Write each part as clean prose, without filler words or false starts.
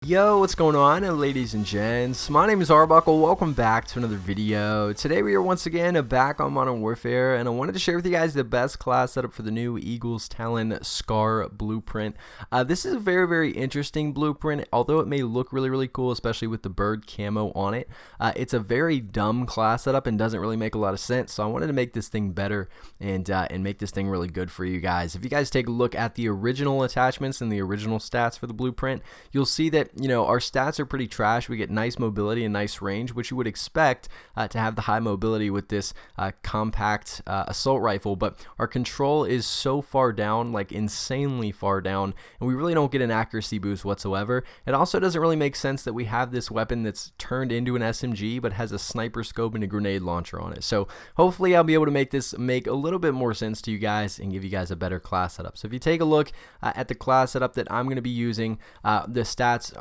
Yo, what's going on, ladies and gents? My name is Arbuckle. Welcome back to another video. Today we are once again back on Modern Warfare, and I wanted to share with you guys the best class setup for the new Eagles Talon Scar blueprint. This is a very interesting blueprint, although it may look really cool, especially with the bird camo on it. It's a very dumb class setup and doesn't really make a lot of sense, so I wanted to make this thing better and make this thing really good for you guys. If you guys take a look at the original attachments and the original stats for the blueprint, you'll see that our stats are pretty trash. We get nice mobility and nice range, which you would expect to have the high mobility with this compact assault rifle, but our control is so far down, like insanely far down, and we really don't get an accuracy boost whatsoever. It also doesn't really make sense that we have this weapon that's turned into an SMG but has a sniper scope and a grenade launcher on it. So hopefully I'll be able to make this make a little bit more sense to you guys and give you guys a better class setup. So if you take a look at the class setup that I'm going to be using, the stats are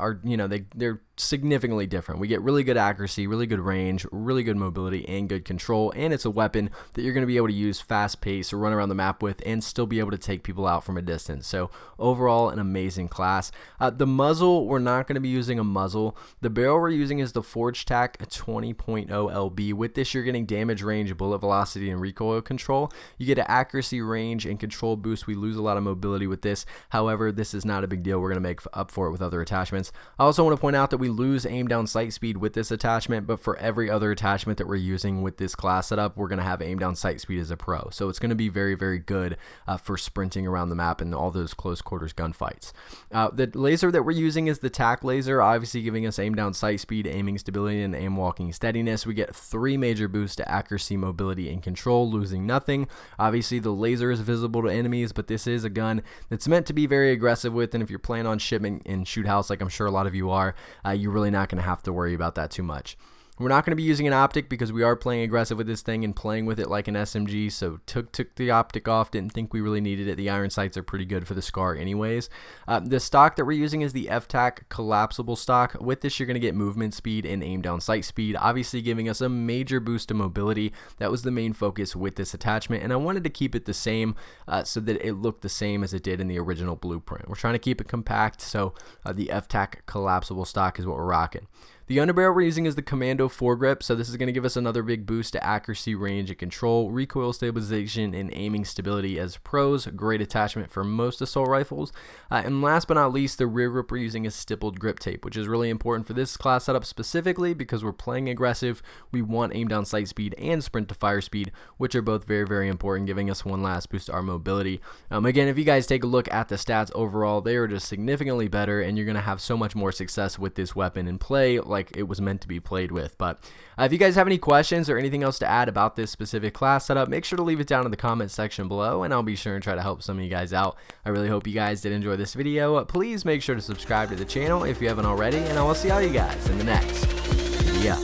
they're significantly different. We get really good accuracy, really good range, really good mobility, and good control, and it's a weapon that you're going to be able to use fast pace or run around the map with and still be able to take people out from a distance. So overall, an amazing class. The muzzle, we're not going to be using a muzzle. The barrel we're using is the Forge Tac 20.0 LB. With this, you're getting damage, range, bullet velocity, and recoil control. You get an accuracy, range, and control boost. We lose a lot of mobility with this. However, this is not a big deal. We're going to make up for it with other attachments. I also want to point out that we lose aim down sight speed with this attachment, but for every other attachment that we're using with this class setup, we're going to have aim down sight speed as a pro. So it's going to be very good for sprinting around the map and all those close quarters gunfights. The laser that we're using is the TAC laser, obviously giving us aim down sight speed, aiming stability, and aim walking steadiness. We get 3 major boosts to accuracy, mobility, and control, losing nothing. Obviously the laser is visible to enemies, but this is a gun that's meant to be very aggressive with, and if you're playing on shipment and shoot house like I'm sure a lot of you are, you're really not going to have to worry about that too much. We're not going to be using an optic because we are playing aggressive with this thing and playing with it like an SMG, so took the optic off, didn't think we really needed it. The iron sights are pretty good for the Scar anyways. The stock that we're using is the FTAC collapsible stock. With this, you're going to get movement speed and aim down sight speed, obviously giving us a major boost to mobility. That was the main focus with this attachment, and I wanted to keep it the same so that it looked the same as it did in the original blueprint. We're trying to keep it compact, so the FTAC collapsible stock is what we're rocking. The underbarrel we're using is the Commando foregrip, so this is going to give us another big boost to accuracy, range, and control, recoil stabilization, and aiming stability as pros. Great attachment for most assault rifles. And last but not least, the rear grip we're using is stippled grip tape, which is really important for this class setup specifically because we're playing aggressive. We want aim down sight speed and sprint to fire speed, which are both very important, giving us one last boost to our mobility. Again, if you guys take a look at the stats overall, they are just significantly better, and you're going to have so much more success with this weapon and play like it was meant to be played with. But if you guys have any questions or anything else to add about this specific class setup, make sure to leave it down in the comment section below, and I'll be sure and try to help some of you guys out. I really hope you guys did enjoy this video. Please make sure to subscribe to the channel if you haven't already, and I will see all you guys in the next video.